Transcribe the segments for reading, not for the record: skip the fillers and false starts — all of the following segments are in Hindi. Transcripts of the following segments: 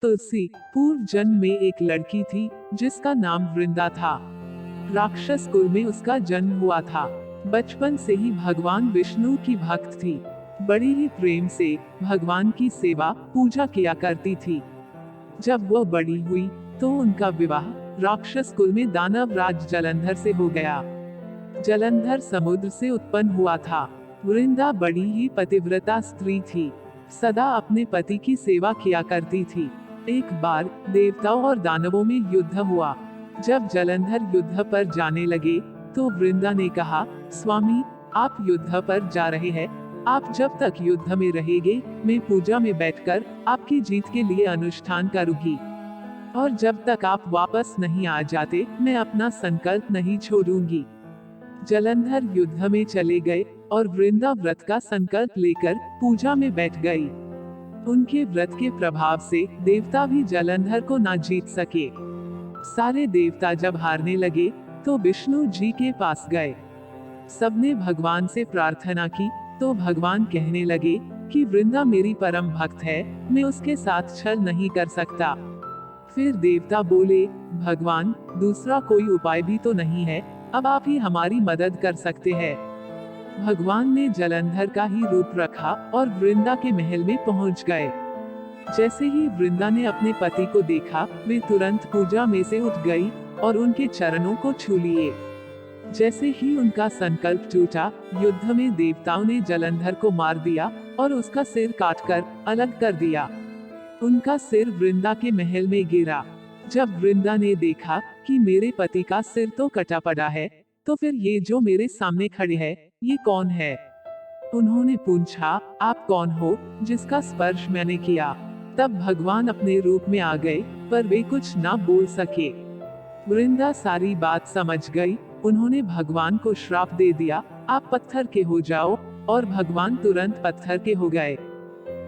तुलसी। पूर्व जन्म में एक लड़की थी जिसका नाम वृंदा था। राक्षस कुल में उसका जन्म हुआ था। बचपन से ही भगवान विष्णु की भक्त थी। बड़ी ही प्रेम से भगवान की सेवा पूजा किया करती थी। जब वह बड़ी हुई तो उनका विवाह राक्षस कुल में दानव राज जलंधर से हो गया। जलंधर समुद्र से उत्पन्न हुआ था। वृंदा बड़ी ही पतिव्रता स्त्री थी, सदा अपने पति की सेवा किया करती थी। एक बार देवताओं और दानवों में युद्ध हुआ। जब जलंधर युद्ध पर जाने लगे तो वृंदा ने कहा, स्वामी, आप युद्ध पर जा रहे हैं, आप जब तक युद्ध में रहेंगे मैं पूजा में बैठकर आपकी जीत के लिए अनुष्ठान करूंगी, और जब तक आप वापस नहीं आ जाते मैं अपना संकल्प नहीं छोड़ूंगी। जलंधर युद्ध में चले गए और वृंदा व्रत का संकल्प लेकर पूजा में बैठ गई। उनके व्रत के प्रभाव से देवता भी जलंधर को ना जीत सके। सारे देवता जब हारने लगे तो विष्णु जी के पास गए। सबने भगवान से प्रार्थना की तो भगवान कहने लगे कि वृंदा मेरी परम भक्त है, मैं उसके साथ छल नहीं कर सकता। फिर देवता बोले, भगवान, दूसरा कोई उपाय भी तो नहीं है, अब आप ही हमारी मदद कर सकते हैं। भगवान ने जलंधर का ही रूप रखा और वृंदा के महल में पहुंच गए। जैसे ही वृंदा ने अपने पति को देखा, वे तुरंत पूजा में से उठ गई और उनके चरणों को छू लिए। जैसे ही उनका संकल्प टूटा, युद्ध में देवताओं ने जलंधर को मार दिया और उसका सिर काटकर अलग कर दिया। उनका सिर वृंदा के महल में गिरा। जब वृंदा ने देखा कि मेरे पति का सिर तो कटा पड़ा है, तो फिर ये जो मेरे सामने खड़े हैं, ये कौन है? उन्होंने पूछा, आप कौन हो जिसका स्पर्श मैंने किया? तब भगवान अपने रूप में आ गए, पर वे कुछ ना बोल सके। वृंदा सारी बात समझ गई। उन्होंने भगवान को श्राप दे दिया, आप पत्थर के हो जाओ, और भगवान तुरंत पत्थर के हो गए।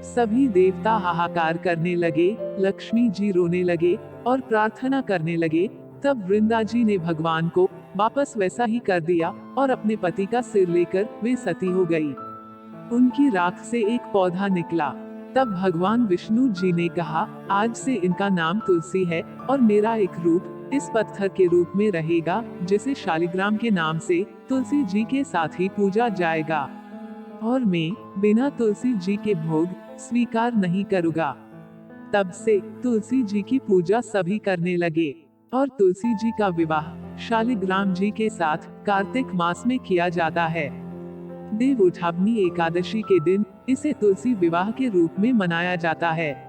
सभी देवता हाहाकार करने लगे, लक्ष्मी जी रोने लगे और प्रार्थना करने लगे। तब वृंदा जी ने भगवान को वापस वैसा ही कर दिया और अपने पति का सिर लेकर वे सती हो गई। उनकी राख से एक पौधा निकला। तब भगवान विष्णु जी ने कहा, आज से इनका नाम तुलसी है और मेरा एक रूप इस पत्थर के रूप में रहेगा, जिसे शालिग्राम के नाम से तुलसी जी के साथ ही पूजा जाएगा, और मैं बिना तुलसी जी के भोग स्वीकार नहीं करूँगा। तब से तुलसी जी की पूजा सभी करने लगे और तुलसी जी का विवाह शालिग्राम जी के साथ कार्तिक मास में किया जाता है। देव उठावनी एकादशी के दिन इसे तुलसी विवाह के रूप में मनाया जाता है।